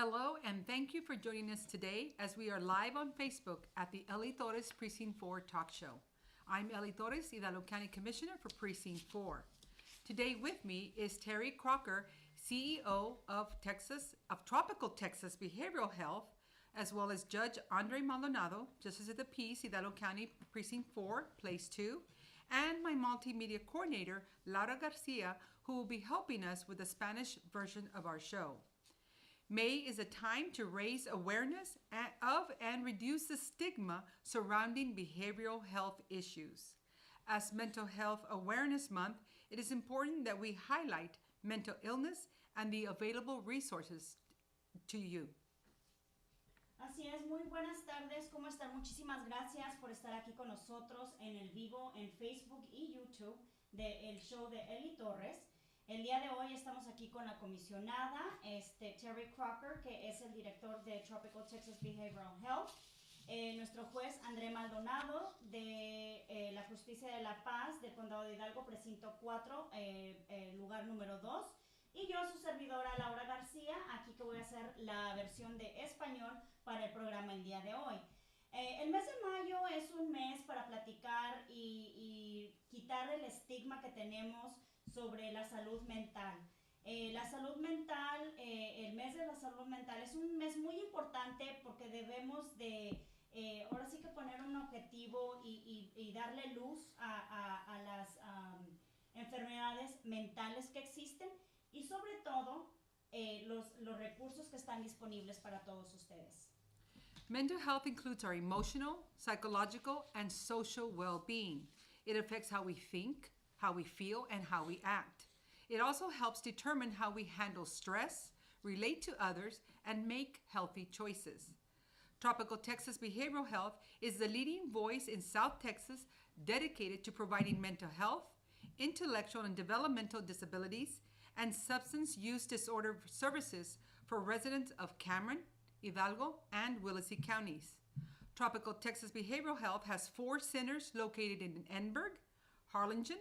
Hello, and thank you for joining us today as we are live on Facebook at the Eli Torres Precinct 4 Talk Show. I'm Eli Torres, Hidalgo County Commissioner for Precinct 4. Today with me is Terry Crocker, CEO of Tropical Texas Behavioral Health, as well as Judge Andre Maldonado, Justice of the Peace, Hidalgo County Precinct 4, Place 2, and my multimedia coordinator, Laura Garcia, who will be helping us with the Spanish version of our show. May is a time to raise awareness of and reduce the stigma surrounding behavioral health issues. As Mental Health Awareness Month, it is important that we highlight mental illness and the available resources to you. Así es, muy buenas tardes, ¿cómo están? Muchísimas gracias por estar aquí con nosotros en el vivo en Facebook y YouTube del show de Eli Torres. El día de hoy estamos aquí con la comisionada Terry Crocker, que es el director de Tropical Texas Behavioral Health, nuestro juez André Maldonado de la Justicia de la Paz del Condado de Hidalgo, Precinto 4, lugar número 2, y yo, su servidora Laura García, aquí que voy a hacer la versión de español para el programa el día de hoy. El mes de mayo es un mes para platicar y quitar el estigma que tenemos sobre la salud mental. La salud mental, el mes de la salud mental es un mes muy importante porque debemos de, ahora sí que poner un objetivo y darle luz a las enfermedades mentales que existen y sobre todo los recursos que están disponibles para todos ustedes. Mental health includes our emotional, psychological, and social well-being. It affects how we think, how we feel, and how we act. It also helps determine how we handle stress, relate to others, and make healthy choices. Tropical Texas Behavioral Health is the leading voice in South Texas dedicated to providing mental health, intellectual and developmental disabilities, and substance use disorder services for residents of Cameron, Hidalgo, and Willacy counties. Tropical Texas Behavioral Health has 4 centers located in Enberg, Harlingen,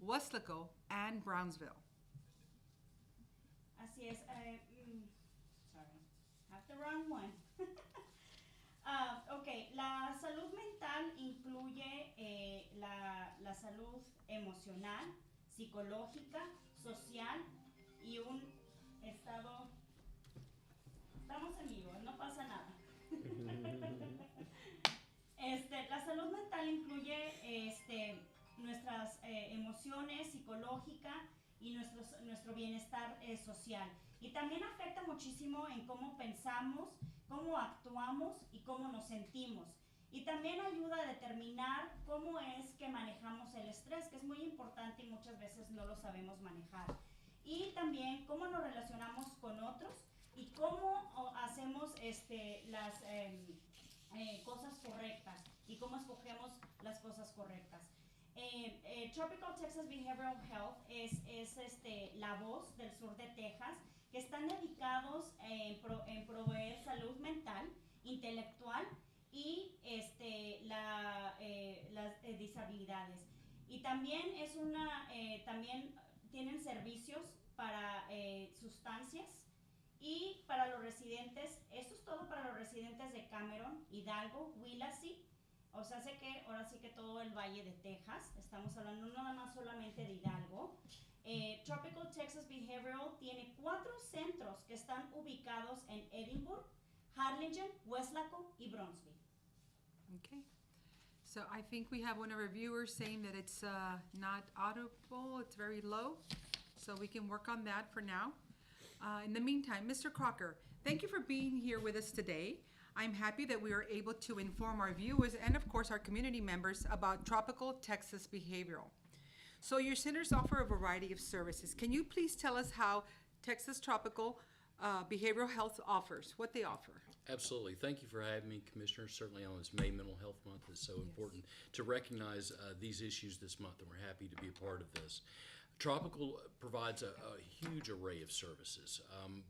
Weslaco, and Brownsville. Así es. Sorry, have the wrong one. Ok, la salud mental incluye la salud emocional, psicológica, social y un estado... Estamos en vivo, no pasa nada. La salud mental incluye nuestras emociones, psicológica y nuestro bienestar social. Y también afecta muchísimo en cómo pensamos, cómo actuamos y cómo nos sentimos. Y también ayuda a determinar cómo es que manejamos el estrés, que es muy importante y muchas veces no lo sabemos manejar. Y también cómo nos relacionamos con otros y cómo hacemos las cosas correctas y cómo escogemos las cosas correctas. Tropical Texas Behavioral Health es la voz del sur de Texas que están dedicados en proveer salud mental, intelectual y las disabilidades. Y también también tienen servicios para sustancias y para los residentes. Esto es todo para los residentes de Cameron, Hidalgo, Willacy. O sea, ahora sí que todo el Valle de Texas. Estamos hablando no nada más solamente de Hidalgo. Tropical Texas Behavioral tiene 4 centros que están ubicados en Edinburgh, Harlingen, Weslaco y Brownsville. Okay. So I think we have one of our viewers saying that it's not audible, it's very low. So we can work on that for now. In the meantime, Mr. Crocker, thank you for being here with us today. I'm happy that we are able to inform our viewers and, of course, our community members about Tropical Texas Behavioral. So your centers offer a variety of services. Can you please tell us how Texas Tropical Behavioral Health offers, what they offer? Absolutely. Thank you for having me, Commissioner. Certainly on this May Mental Health Month, it's so important to recognize these issues this month, and we're happy to be a part of this. Tropical provides a huge array of services.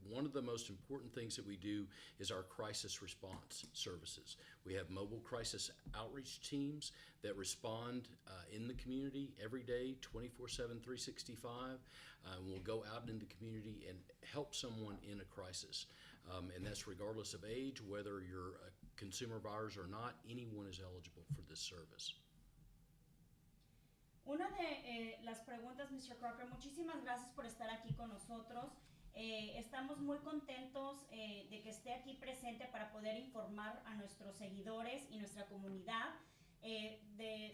One of the most important things that we do is our crisis response services. We have mobile crisis outreach teams that respond in the community every day, 24/7, 365. We'll go out in the community and help someone in a crisis. And that's regardless of age, whether you're a consumer buyers or not, anyone is eligible for this service. Una de las preguntas, Mr. Crocker, muchísimas gracias por estar aquí con nosotros. Estamos muy contentos de que esté aquí presente para poder informar a nuestros seguidores y nuestra comunidad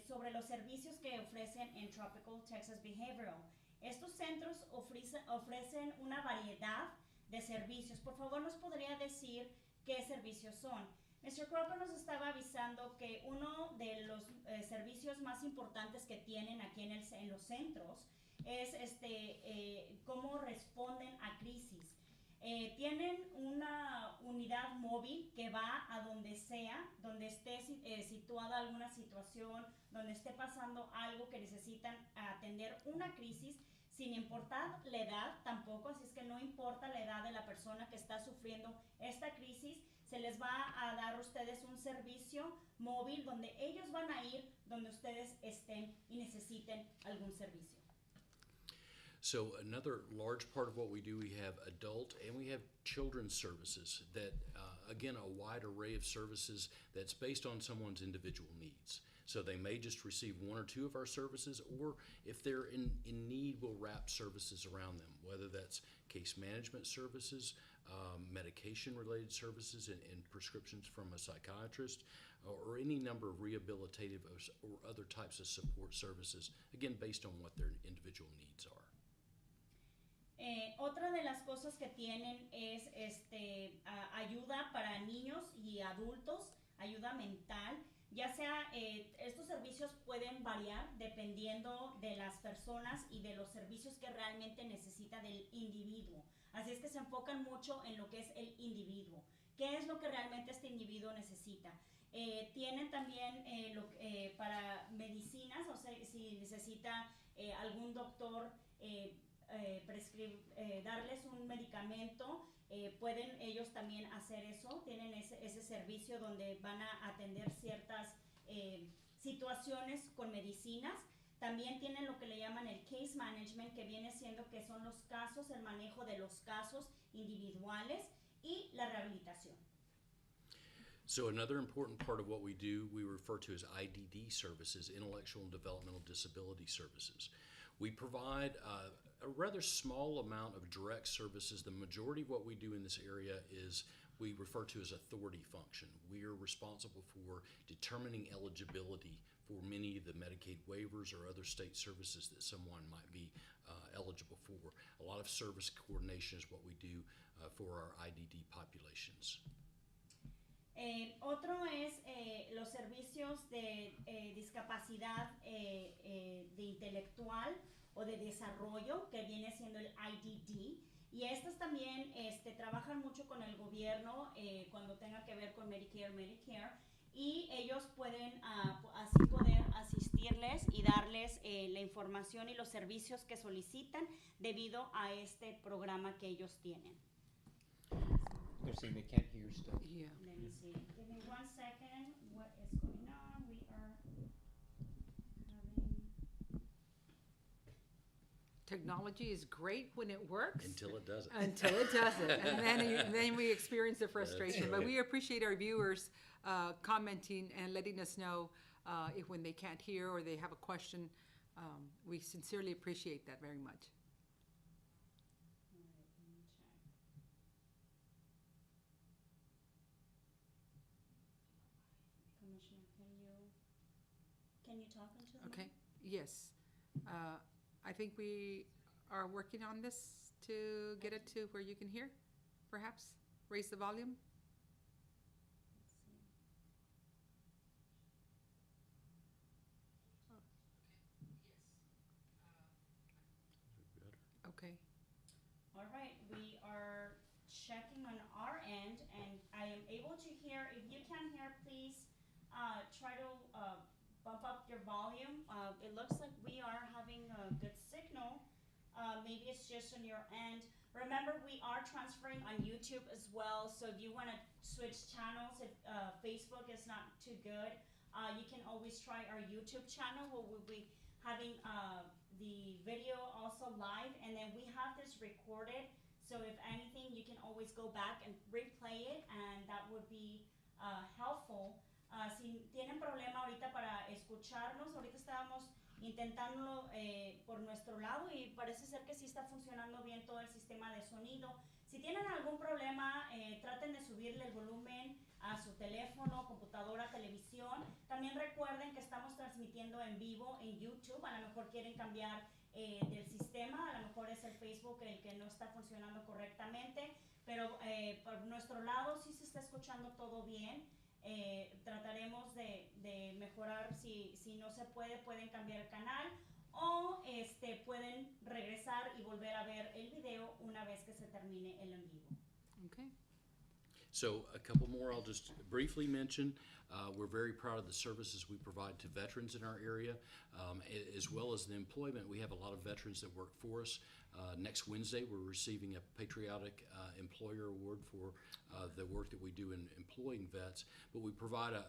sobre los servicios que ofrecen en Tropical Texas Behavioral. Estos centros ofrecen una variedad de servicios. Por favor, ¿nos podría decir qué servicios son? Mr. Crocker nos estaba avisando que uno de los servicios más importantes que tienen aquí en los centros es cómo responden a crisis. Tienen una unidad móvil que va a donde sea, donde esté situada alguna situación, donde esté pasando algo que necesitan atender una crisis, sin importar la edad tampoco, así es que no importa la edad de la persona que está sufriendo esta crisis, se les va a dar a ustedes un servicio móvil donde ellos van a ir donde ustedes estén y necesiten algún servicio. So another large part of what we do, we have adult and we have children's services that, again, a wide array of services that's based on someone's individual needs. So they may just receive one or two of our services, or if they're in need, we'll wrap services around them, whether that's case management services, medication-related services and prescriptions from a psychiatrist, or any number of rehabilitative or other types of support services, again, based on what their individual needs are. Otra de las cosas que tienen es ayuda para niños y adultos, ayuda mental, ya sea estos servicios pueden variar dependiendo de las personas y de los servicios que realmente necesita del individuo. Así es que se enfocan mucho en lo que es el individuo. ¿Qué es lo que realmente este individuo necesita? Tienen también para medicinas, o sea, si necesita algún doctor darles un medicamento, pueden ellos también hacer eso. Tienen ese servicio donde van a atender ciertas situaciones con medicinas. También tienen lo que le llaman el case management, que viene siendo que son los casos, el manejo de los casos individuales y la rehabilitación. So another important part of what we do, we refer to as IDD services, Intellectual and Developmental Disability Services. We provide a rather small amount of direct services. The majority of what we do in this area is we refer to as authority function. We are responsible for determining eligibility for many of the Medicaid waivers or other state services that someone might be eligible for. A lot of service coordination is what we do for our IDD populations. Otro es los servicios de discapacidad de intelectual o de desarrollo, que viene siendo el IDD. Y estos también trabajan mucho con el gobierno cuando tenga que ver con Medicare, y ellos pueden así poder asistirles y darles la información y los servicios que solicitan debido a este programa que ellos tienen. They're saying they can't hear stuff. Yeah. Let me see. Give me 1 second. What is going on? We are having... Technology is great when it works. Until it doesn't. Until it doesn't. And then we experience the frustration. But we appreciate our viewers commenting and letting us know if when they can't hear or they have a question. We sincerely appreciate that very much. All right, let me check. Commissioner, can you talk into the Okay, mic? yes. I think we are working on this to get it to where you can hear, perhaps? Raise the volume? Let's see. Okay. All right, we are checking on our end, and I am able to hear. If you can hear, please try to bump up your volume. It looks like we are having a good signal. Maybe it's just on your end. Remember, we are transferring on YouTube as well, so if you want to switch channels, if Facebook is not too good, you can always try our YouTube channel, where we'll be having the video also live, and then we have this recorded, So if anything, you can always go back and replay it, and that would be helpful. Si tienen problema ahorita para escucharnos, ahorita estábamos intentándolo por nuestro lado y parece ser que sí está funcionando bien todo el sistema de sonido. Si tienen algún problema, traten de subirle el volumen a su teléfono, computadora, televisión. También recuerden que estamos transmitiendo en vivo en YouTube. A lo mejor quieren cambiar del sistema, a lo mejor es el Facebook el que no está funcionando correctamente, pero por nuestro lado sí se está escuchando todo bien. Trataremos de mejorar. Si no se puede, pueden cambiar el canal o pueden regresar y volver a ver el video una vez que se termine el en vivo. Okay. So a couple more I'll just briefly mention. We're very proud of the services we provide to veterans in our area, as well as the employment. We have a lot of veterans that work for us. Next Wednesday, we're receiving a Patriotic Employer Award for the work that we do in employing vets, but we provide a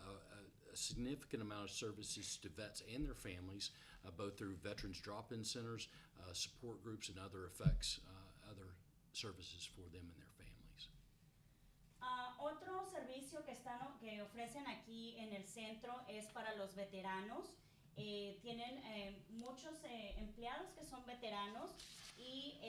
significant amount of services to vets and their families, both through veterans drop-in centers, support groups, and other other services for them and their families. Otro servicio que ofrecen aquí en el centro es para los veteranos. Tienen muchos empleados que son veteranos y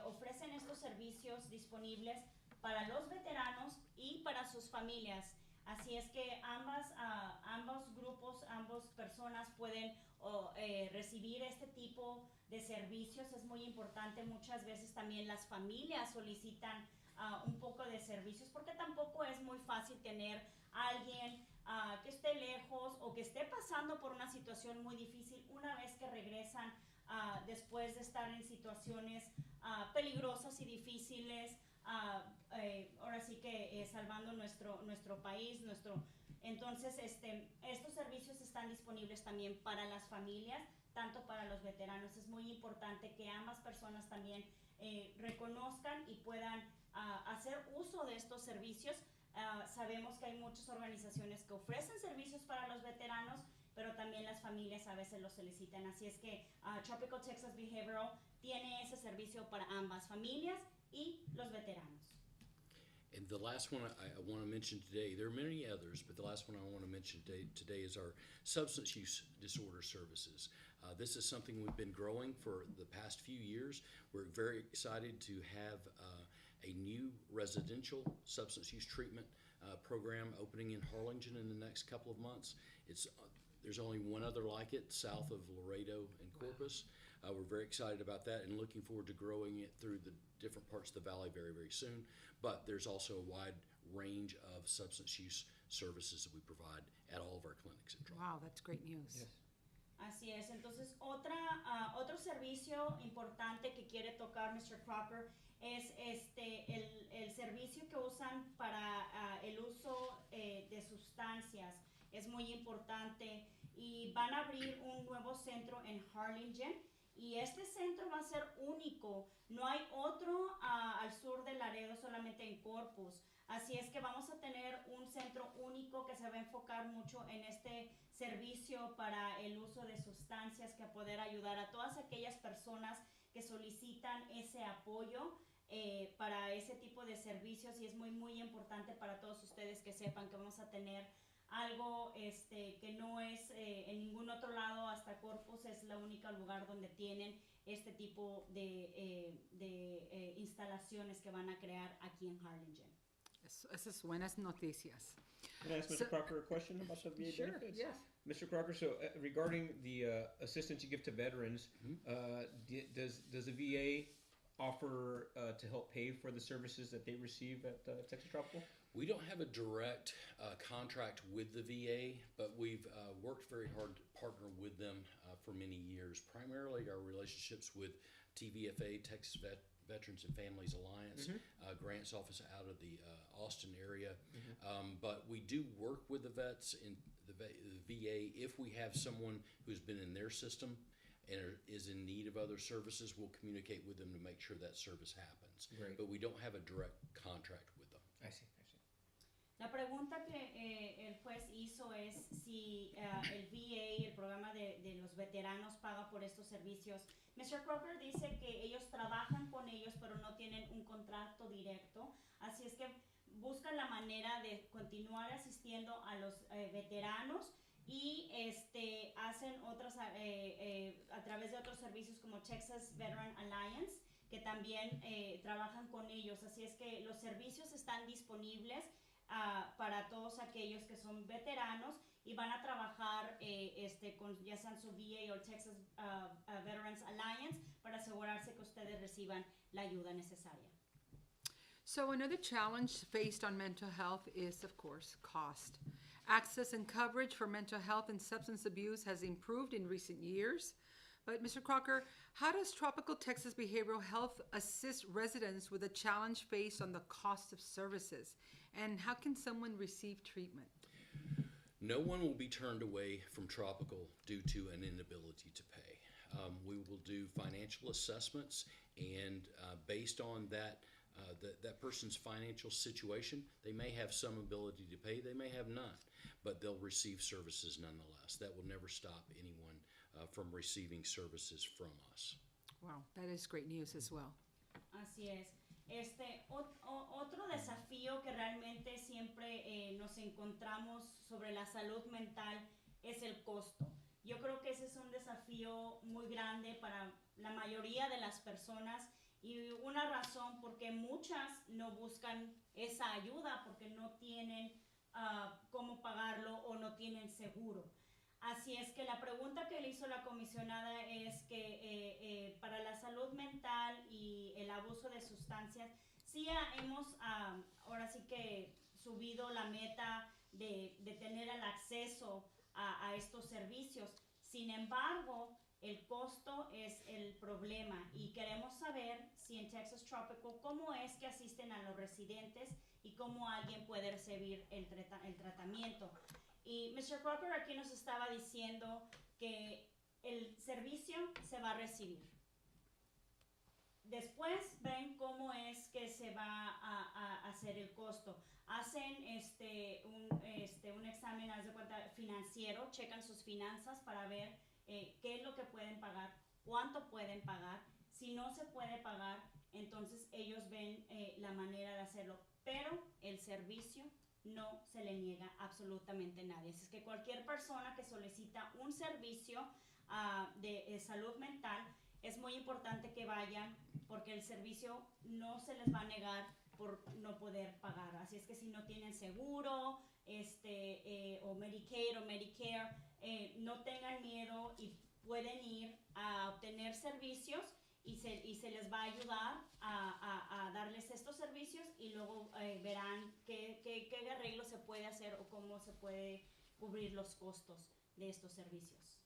ofrecen estos servicios disponibles para los veteranos y para sus familias. Así es que ambos grupos, ambas personas pueden recibir este tipo de servicios. Es muy importante. Muchas veces también las familias solicitan un poco de servicios porque tampoco es muy fácil tener a alguien que esté lejos o que esté pasando por una situación muy difícil una vez que regresan después de estar en situaciones peligrosas y difíciles, ahora sí que salvando nuestro país. Entonces estos servicios están disponibles también para las familias, tanto para los veteranos. Es muy importante que ambas personas también reconozcan y puedan hacer uso de estos servicios. Sabemos que hay muchas organizaciones que ofrecen servicios para los veteranos, pero también las familias a veces los solicitan. Así es que Tropical Texas Behavioral tiene ese servicio para ambas familias y los veteranos. And the last one I want to mention today, there are many others, but the last one I want to mention today is our substance use disorder services. This is something we've been growing for the past few years. We're very excited to have a new residential substance use treatment program opening in Harlingen in the next couple of months. There's only one other like it south of Laredo and Corpus. We're very excited about that and looking forward to growing it through the different parts of the valley very, very soon. But there's also a wide range of substance use services that we provide at all of our clinics in Tropical. Wow, that's great news. Yes. Así es. Entonces, otro servicio importante que quiere tocar Mr. Crocker es el servicio que usan para el uso de sustancias. Es muy importante y van a abrir un nuevo centro en Harlingen y este centro va a ser único. No hay otro al sur de Laredo, solamente en Corpus. Así es que vamos a tener un centro único que se va a enfocar mucho en este servicio para el uso de sustancias, que poder ayudar a todas aquellas personas que solicitan ese apoyo para ese tipo de servicios. Y es muy, muy importante para todos ustedes que sepan que vamos a tener algo que no es en ningún otro lado. Hasta Corpus es el único lugar donde tienen este tipo de instalaciones que van a crear aquí en Harlingen. Esas buenas noticias. Can I ask Mr. Crocker a question about the VA benefits? Yes. Mr. Crocker, so regarding the assistance you give to veterans, does the VA offer to help pay for the services that they receive at Texas Tropical? We don't have a direct contract with the VA, but we've worked very hard to partner with them for many years. Primarily our relationships with TVFA, Texas Veterans and Families Alliance, grants office out of the Austin area. But we do work with the vets in the VA. If we have someone who's been in their system and is in need of other services, we'll communicate with them to make sure that service happens. Great. But we don't have a direct contract with them. I see. La pregunta que el juez hizo es si el VA, el programa de los veteranos paga por estos servicios. Mr. Crocker dice que ellos trabajan con ellos, pero no tienen un contrato directo. Así es que buscan la manera de continuar asistiendo a los veteranos y hacen otras a través de otros servicios como Texas Veteran Alliance, que también trabajan con ellos. Así es que los servicios están disponibles para todos aquellos que son veteranos y van a trabajar con ya sean su VA o Texas Veterans Alliance para asegurarse que ustedes reciban la ayuda necesaria. So another challenge faced on mental health is, of course, cost. Access and coverage for mental health and substance abuse has improved in recent years. But Mr. Crocker, how does Tropical Texas Behavioral Health assist residents with the challenge faced on the cost of services? And how can someone receive treatment? No one will be turned away from Tropical due to an inability to pay. We will do financial assessments, and based on that person's financial situation, they may have some ability to pay, they may have none, but they'll receive services nonetheless. That will never stop anyone from receiving services from us. Wow, that is great news as well. Así es. Otro desafío que realmente siempre nos encontramos sobre la salud mental es el costo. Yo creo que ese es un desafío muy grande para la mayoría de las personas y una razón porque muchas no buscan esa ayuda porque no tienen cómo pagarlo o no tienen seguro. Así es que la pregunta que le hizo la comisionada es que para la salud mental y el abuso de sustancias, sí hemos ahora sí que subido la meta de tener el acceso a estos servicios. Sin embargo, el costo es el problema y queremos saber si en Texas Tropical cómo es que asisten a los residentes y cómo alguien puede recibir el tratamiento. Y Mr. Crocker aquí nos estaba diciendo que el servicio se va a recibir. Después ven cómo es que se va a hacer el costo. Hacen un examen, haz de cuenta, financiero, checan sus finanzas para ver qué es lo que pueden pagar, cuánto pueden pagar. Si no se puede pagar, entonces ellos ven la manera de hacerlo. Pero el servicio no se le niega absolutamente a nadie. Así es que cualquier persona que solicita un servicio de salud mental, es muy importante que vayan porque el servicio no se les va a negar por no poder pagar. Así es que si no tienen seguro o Medicaid o Medicare, no tengan miedo y pueden ir a obtener servicios y se les va a ayudar a darles estos servicios y luego verán qué arreglo se puede hacer o cómo se puede cubrir los costos de estos servicios.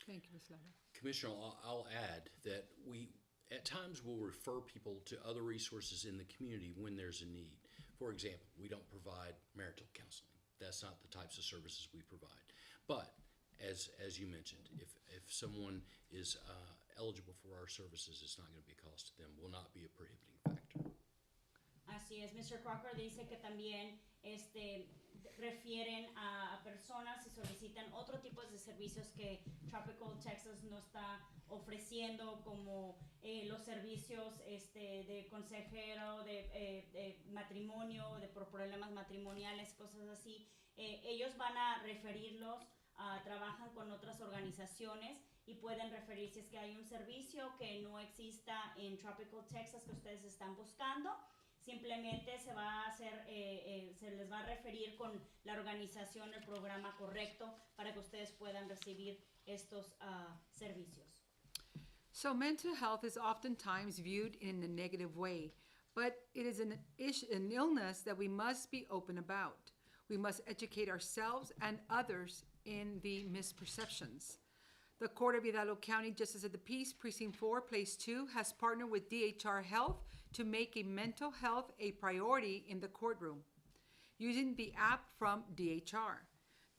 Thank you, Ms. Lara. Commissioner, I'll add that we at times will refer people to other resources in the community when there's a need. For example, we don't provide marital counseling. That's not the types of services we provide. But as you mentioned, if someone is eligible for our services, it's not going to be a cost to them, will not be a prohibiting factor. Así es, Mr. Crocker dice que también refieren a personas y solicitan otro tipo de servicios que Tropical Texas no está ofreciendo, como los servicios de consejero, de matrimonio, por problemas matrimoniales, cosas así. Ellos van a referirlos, trabajan con otras organizaciones y pueden referir si es que hay un servicio que no exista en Tropical Texas que ustedes están buscando. Simplemente se va a hacer, se les va a referir con la organización, el programa correcto para que ustedes puedan recibir estos servicios. So mental health is oftentimes viewed in a negative way, but it is an illness that we must be open about. We must educate ourselves and others in the misperceptions. The Court of Hidalgo County Justice of the Peace, Precinct 4, Place 2, has partnered with DHR Health to make a mental health a priority in the courtroom, using the app from DHR.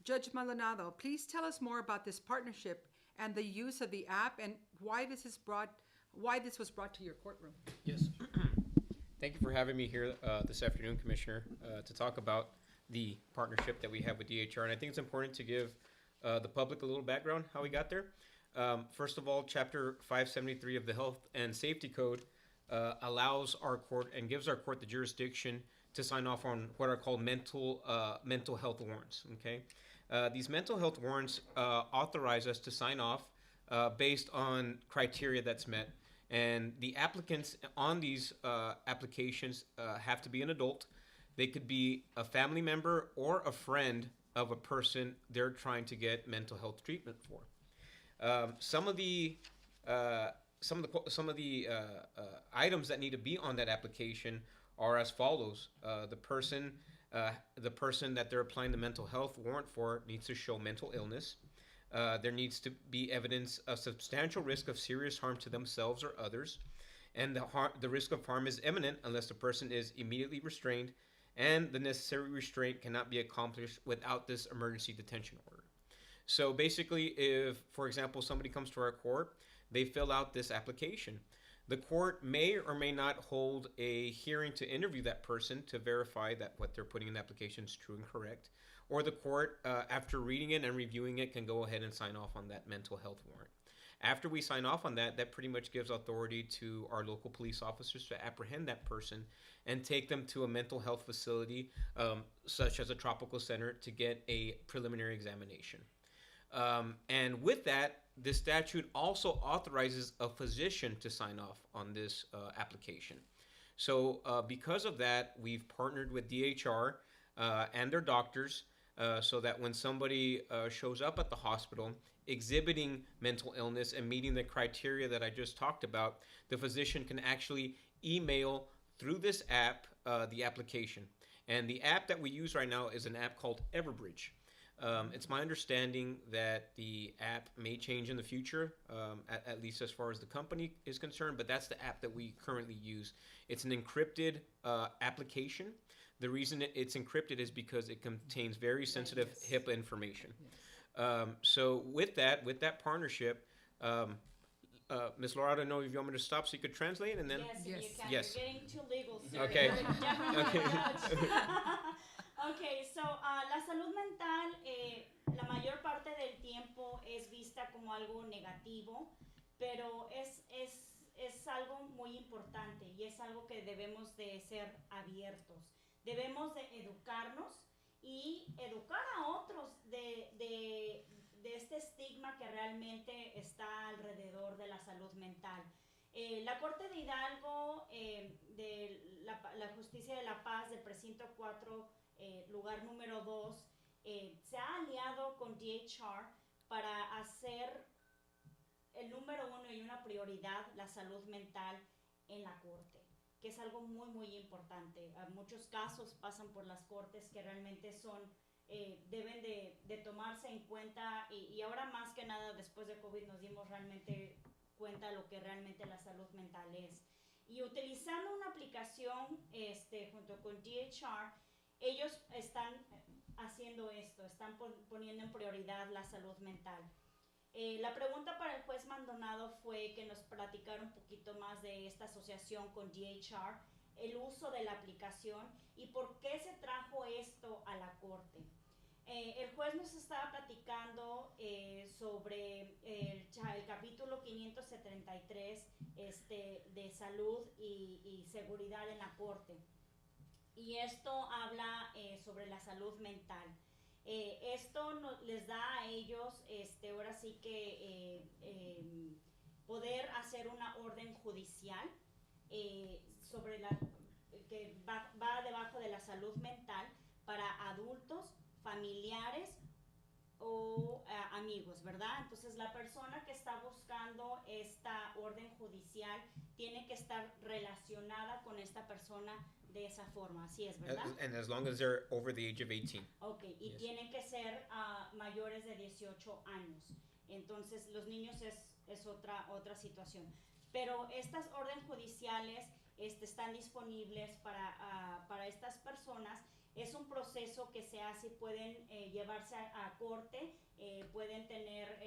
Judge Maldonado, please tell us more about this partnership and the use of the app and why this was brought to your courtroom. Yes. Thank you for having me here this afternoon, Commissioner, to talk about the partnership that we have with DHR. And I think it's important to give the public a little background how we got there. First of all, Chapter 573 of the Health and Safety Code allows our court and gives our court the jurisdiction to sign off on what are called mental health warrants. Okay, these mental health warrants authorize us to sign off based on criteria that's met, and the applicants on these applications have to be an adult. They could be a family member or a friend of a person they're trying to get mental health treatment for. Some of the items that need to be on that application are as follows: the person that they're applying the mental health warrant for needs to show mental illness. There needs to be evidence of substantial risk of serious harm to themselves or others, and the risk of harm is imminent unless the person is immediately restrained, and the necessary restraint cannot be accomplished without this emergency detention order. So basically, if, for example, somebody comes to our court, they fill out this application. The court may or may not hold a hearing to interview that person to verify that what they're putting in the application is true and correct. Or the court, after reading it and reviewing it, can go ahead and sign off on that mental health warrant. After we sign off on that, that pretty much gives authority to our local police officers to apprehend that person and take them to a mental health facility, such as a tropical center, to get a preliminary examination. And with that, the statute also authorizes a physician to sign off on this application. So because of that, we've partnered with DHR and their doctors so that when somebody shows up at the hospital exhibiting mental illness and meeting the criteria that I just talked about, the physician can actually email through this app the application. And the app that we use right now is an app called Everbridge. It's my understanding that the app may change in the future, at least as far as the company is concerned, but that's the app that we currently use. It's an encrypted application. The reason it's encrypted is because it contains very sensitive HIPAA information. So with that partnership, Ms. Laura, I don't know if you want me to stop so you could translate, and then Yes, Yes. you can. Yes. You're getting too legal, sir. Okay. Definitely Okay. not. Okay, so la salud mental, la mayor parte del tiempo es vista como algo negativo, pero es algo muy importante y es algo que debemos de ser abiertos. Debemos de educarnos y educar a otros de este estigma que realmente está alrededor de la salud mental. La Corte de Hidalgo, de la Justicia de la Paz del Precinto 4, lugar número 2, se ha aliado con DHR para hacer el número 1 y una prioridad la salud mental en la Corte, que es algo muy, muy importante. Muchos casos pasan por las Cortes que realmente son, deben de tomarse en cuenta y ahora más que nada después de COVID nos dimos realmente cuenta de lo que realmente la salud mental es. Y utilizando una aplicación junto con DHR, ellos están haciendo esto, están poniendo en prioridad la salud mental. La pregunta para el juez Maldonado fue que nos platicara un poquito más de esta asociación con DHR, el uso de la aplicación y por qué se trajo esto a la corte. El juez nos estaba platicando sobre el capítulo 573 de salud y seguridad en la corte. Y esto habla sobre la salud mental. Esto les da a ellos, ahora sí que poder hacer una orden judicial sobre que va debajo de la salud mental para adultos, familiares o amigos, ¿verdad? Entonces la persona que está buscando esta orden judicial tiene que estar relacionada con esta persona de esa forma, así es, ¿verdad? and as long as they're over the age of 18. Ok, y Yes. tienen que ser mayores de 18 años. Entonces los niños es otra situación. Pero estas órdenes judiciales están disponibles para estas personas. Es un proceso que se hace, pueden llevarse a corte, pueden tener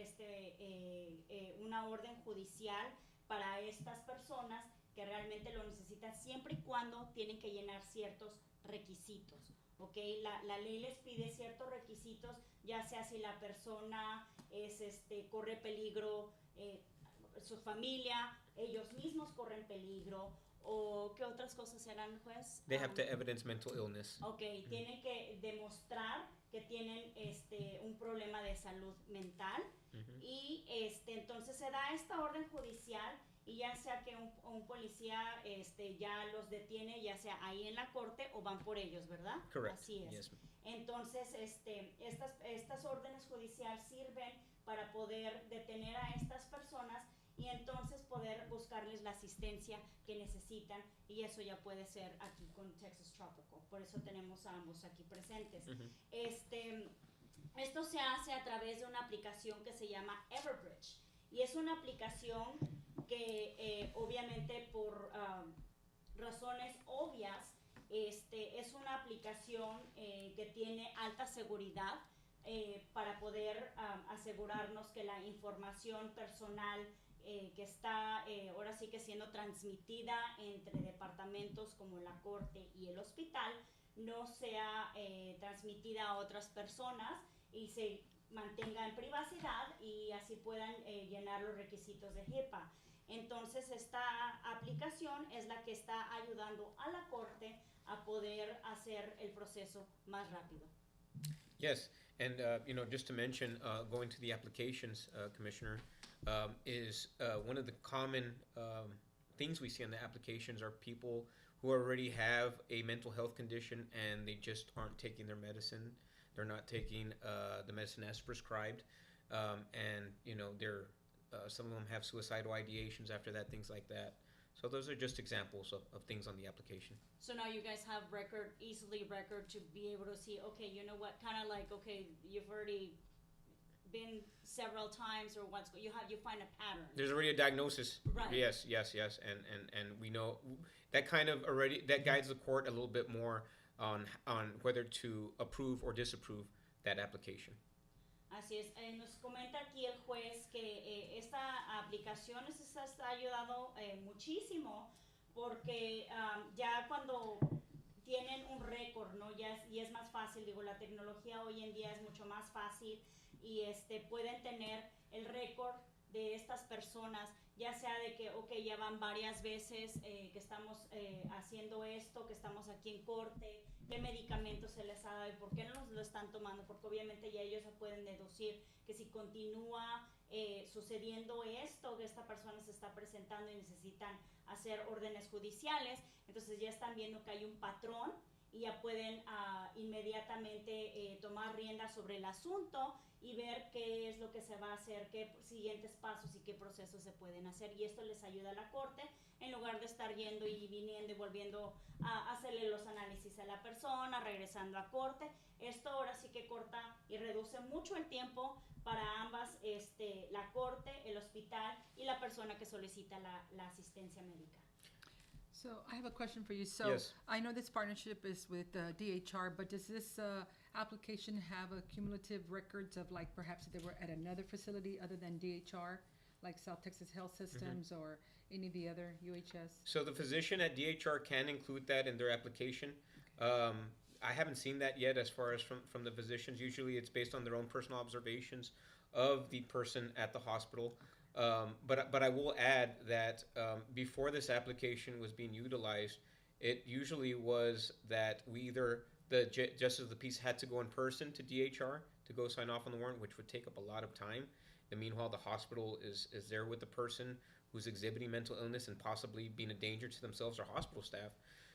una orden judicial para estas personas que realmente lo necesitan siempre y cuando tienen que llenar ciertos requisitos. ¿Okay? La ley les pide ciertos requisitos, ya sea si la persona corre peligro su familia, ellos mismos corren peligro, o qué otras cosas serán, juez. They have to evidence mental illness. Ok, tienen que demostrar que tienen un problema de salud mental y entonces se da esta orden judicial y ya sea que un policía ya los detiene, ya sea ahí en la corte o van por ellos, ¿verdad? Correct. Así es. Yes. Entonces, estas órdenes judiciales sirven para poder detener a estas personas y entonces poder buscarles la asistencia que necesitan, y eso ya puede ser aquí con Texas Tropical. Por eso tenemos a ambos aquí presentes. Esto se hace a través de una aplicación que se llama Everbridge, y es una aplicación que obviamente por razones obvias es una aplicación que tiene alta seguridad para poder asegurarnos que la información personal que está ahora sí que siendo transmitida entre departamentos como la corte y el hospital no sea transmitida a otras personas y se mantenga en privacidad y así puedan llenar los requisitos de HIPAA. Entonces esta aplicación es la que está ayudando a la corte a poder hacer el proceso más rápido. Yes, and just to mention, going to the applications, Commissioner, is one of the common things we see in the applications are people who already have a mental health condition and they just aren't taking their medicine. They're not taking the medicine as prescribed, and they're some of them have suicidal ideations after that, things like that. So those are just examples of things on the application. So now you guys have easily record to be able to see, okay, you know what, kind of like, okay, you've already been several times, or you find a pattern. There's already a diagnosis. Right. Yes, and we know that that guides the court a little bit more on whether to approve or disapprove that application. Así es, nos comenta aquí el juez que esta aplicación les ha ayudado muchísimo porque ya cuando tienen un récord, ¿no? Y es más fácil, digo, la tecnología hoy en día es mucho más fácil y pueden tener el récord de estas personas, ya sea de que, ok, ya van varias veces que estamos haciendo esto, que estamos aquí en corte, qué medicamentos se les ha dado y por qué no nos lo están tomando, porque obviamente ya ellos se pueden deducir que si continúa sucediendo esto, que esta persona se está presentando y necesitan hacer órdenes judiciales, entonces ya están viendo que hay un patrón y ya pueden inmediatamente tomar rienda sobre el asunto y ver qué es lo que se va a hacer, qué siguientes pasos y qué procesos se pueden hacer, y esto les ayuda a la corte en lugar de estar yendo y viniendo y volviendo a hacerle los análisis a la persona, regresando a corte. Esto ahora sí que corta y reduce mucho el tiempo para ambas, la corte, el hospital y la persona que solicita la asistencia médica. So I have a question for you. So Yes. I know this partnership is with DHR, but does this application have a cumulative records of like perhaps if they were at another facility other than DHR, like South Texas Health Systems or any of the other UHS? So the physician at DHR can include that in their application. I haven't seen that yet as far as from the physicians. Usually it's based on their own personal observations of the person at the hospital. But I will add that before this application was being utilized, it usually was that the Justice of the Peace had to go in person to DHR to go sign off on the warrant, which would take up a lot of time. And meanwhile, the hospital is there with the person who's exhibiting mental illness and possibly being a danger to themselves or hospital staff.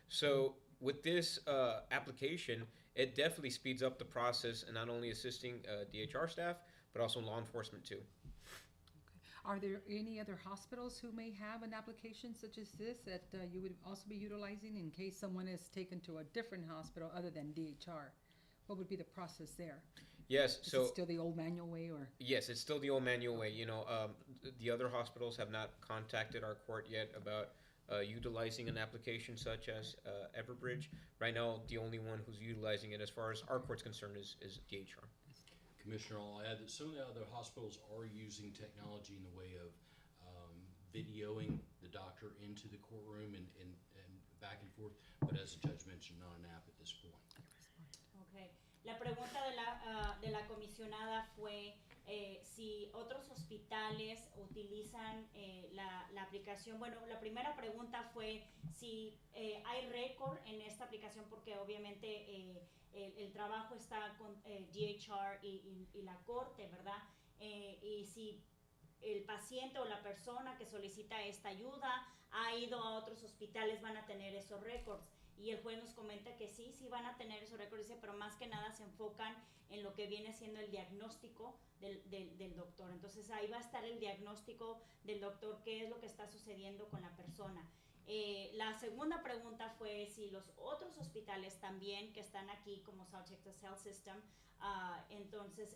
So with this application, it definitely speeds up the process and not only assisting DHR staff, but also law enforcement too. Are there any other hospitals who may have an application such as this that you would also be utilizing in case someone is taken to a different hospital other than DHR? What would be the process there? Yes, Is so it still the old manual way, or? yes, it's still the old manual way. The other hospitals have not contacted our court yet about utilizing an application such as Everbridge. Right now, the only one who's utilizing it as far as our court's concerned is DHR. Commissioner, I'll add that some of the other hospitals are using technology in the way of videoing the doctor into the courtroom and back and forth, but as the judge mentioned, not an app at this point. Okay. La pregunta de la comisionada fue si otros hospitales utilizan la aplicación. Bueno, la primera pregunta fue si hay récord en esta aplicación, porque obviamente el trabajo está con DHR y la corte, ¿verdad? Y si el paciente o la persona que solicita esta ayuda ha ido a otros hospitales, van a tener esos récords. Y el juez nos comenta que sí van a tener esos récords, pero más que nada se enfocan en lo que viene siendo el diagnóstico del doctor. Entonces ahí va a estar el diagnóstico del doctor, qué es lo que está sucediendo con la persona. La segunda pregunta fue si los otros hospitales también que están aquí, como South Texas Health System, entonces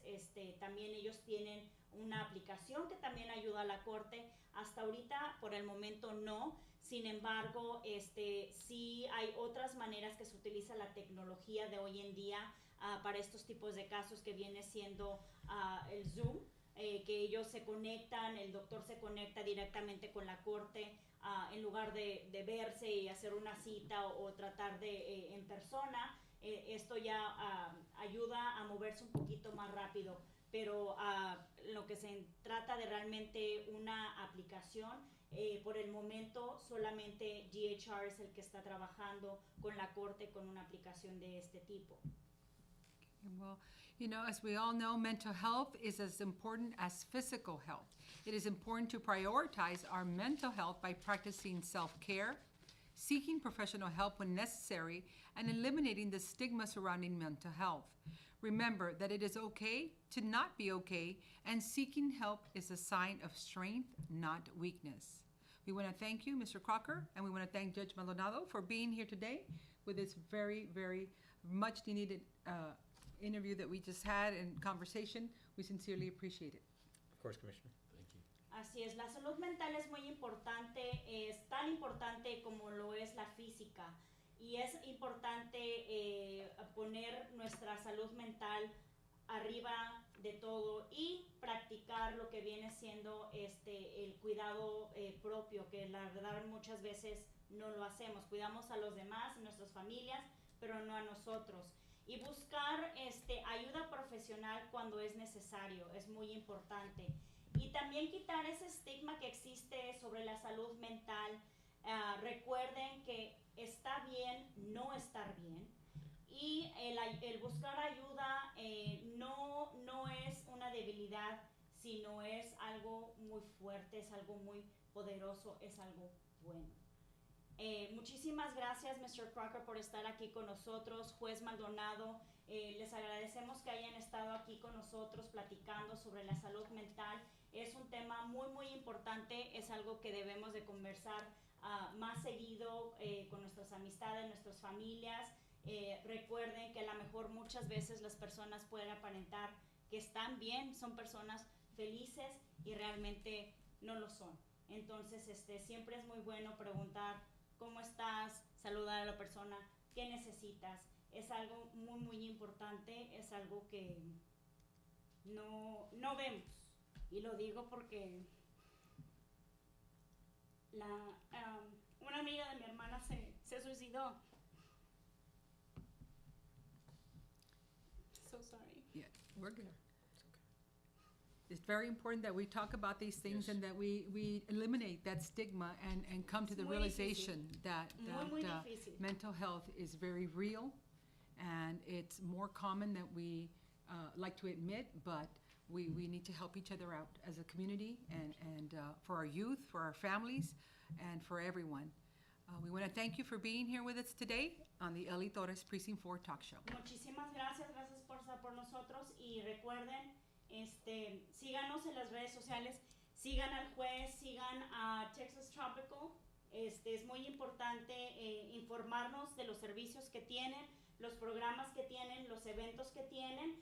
también ellos tienen una aplicación que también ayuda a la corte. Hasta ahorita, por el momento, no. Sin embargo, sí hay otras maneras que se utiliza la tecnología de hoy en día para estos tipos de casos, que viene siendo el Zoom, que ellos se conectan, el doctor se conecta directamente con la corte, en lugar de verse y hacer una cita o tratar de en persona. Esto ya ayuda a moverse un poquito más rápido, pero lo que se trata de realmente una aplicación, por el momento solamente DHR es el que está trabajando con la corte con una aplicación de este tipo. Well, you know, as we all know, mental health is as important as physical health. It is important to prioritize our mental health by practicing self-care, seeking professional help when necessary, and eliminating the stigma surrounding mental health. Remember that it is okay to not be okay, and seeking help is a sign of strength, not weakness. We want to thank you, Mr. Crocker, and we want to thank Judge Maldonado for being here today with this very, very much needed interview that we just had and conversation. We sincerely appreciate it. Of course, Commissioner. Thank you. Así es, la salud mental es muy importante, es tan importante como lo es la física, y es importante poner nuestra salud mental arriba de todo y practicar lo que viene siendo el cuidado propio, que la verdad muchas veces no lo hacemos. Cuidamos a los demás, a nuestras familias, pero no a nosotros. Y buscar ayuda profesional cuando es necesario, es muy importante. Y también quitar ese estigma que existe sobre la salud mental. Recuerden que está bien no estar bien. Y el buscar ayuda no es una debilidad, sino es algo muy fuerte, es algo muy poderoso, es algo bueno. Muchísimas gracias, Mr. Crocker, por estar aquí con nosotros. Juez Maldonado, les agradecemos que hayan estado aquí con nosotros platicando sobre la salud mental. Es un tema muy, muy importante, es algo que debemos de conversar más seguido con nuestras amistades, nuestras familias. Recuerden que a lo mejor muchas veces las personas pueden aparentar que están bien, son personas felices y realmente no lo son. Entonces, siempre es muy bueno preguntar cómo estás, saludar a la persona, qué necesitas. Es algo muy, muy importante, es algo que no vemos. Y lo digo porque una amiga de mi hermana se suicidó. So sorry. Yeah, we're good. It's very important that we talk about these things Yes. and that we eliminate that stigma and come to the Muy realization that Muy difícil. mental health is very real, and it's more common than we like to admit, but we need to help each other out as a community and for our youth, for our families, and for everyone. We want to thank you for being here with us today on the Eli Torres Precinct 4 Talk Show. Muchísimas gracias por estar por nosotros, y recuerden, síganos en las redes sociales, sigan al juez, sigan a Texas Tropical. Es muy importante informarnos de los servicios que tienen, los programas que tienen, los eventos que tienen.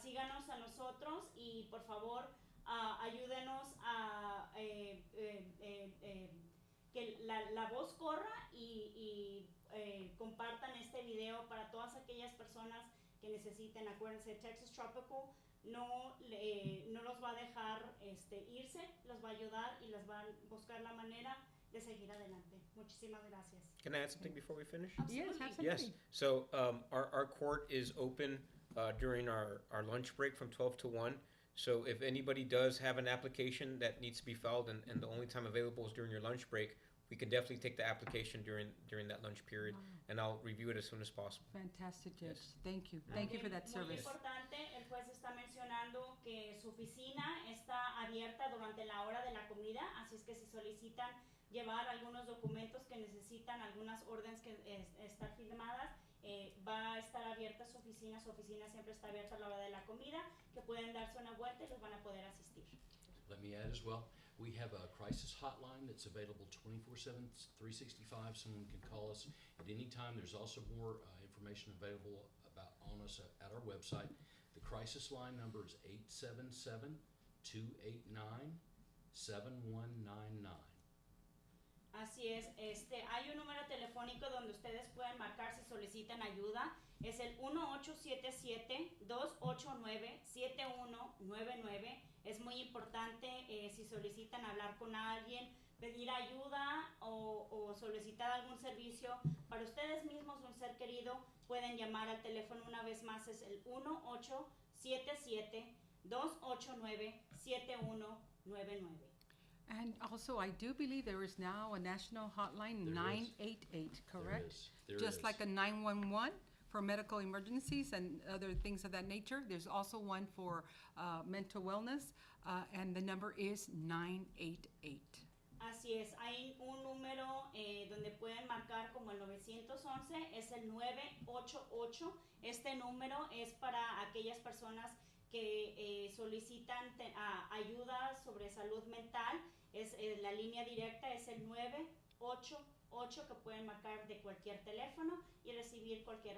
Síganos a nosotros y por favor ayúdenos a que la voz corra y compartan este video para todas aquellas personas que necesiten. Acuérdense, Texas Tropical no los va a dejar irse, los va a ayudar y les va a buscar la manera de seguir adelante. Muchísimas gracias. Can I add something before we finish? Yes, Absolutely. absolutely. Yes. So our court is open during our lunch break from 12 to 1. So if anybody does have an application that needs to be filed and the only time available is during your lunch break, we can definitely take the application during that lunch period, and I'll review it as soon as possible. Fantastic, Judge. Yes. Thank you. Thank you for that Muy service. importante, el juez está mencionando que su oficina está abierta durante la hora de la comida, así es que si solicitan llevar algunos documentos que necesitan, algunas órdenes que estar firmadas, va a estar abierta su oficina siempre está abierta a la hora de la comida, que pueden darse una vuelta y los van a poder asistir. Let me add as well, we have a crisis hotline that's available 24/7, 365. Someone can call us at any time. There's also more information available on us at our website. The crisis line number is 877-289-7199. Así es, hay un número telefónico donde ustedes pueden marcar si solicitan ayuda. Es el 1877-289-7199. Es muy importante si solicitan hablar con alguien, pedir ayuda o solicitar algún servicio para ustedes mismos o un ser querido, pueden llamar al teléfono una vez más. Es el 1877-289-7199. And also, I do believe there is now a national hotline, There is. 988, correct? There Just is. like a 911 for medical emergencies and other things of that nature. There's also one for mental wellness, and the number is 988. Así es, hay un número donde pueden marcar como el 911, es el 988. Este número es para aquellas personas que solicitan ayuda sobre salud mental. La línea directa es el 988, que pueden marcar de cualquier teléfono y recibir cualquier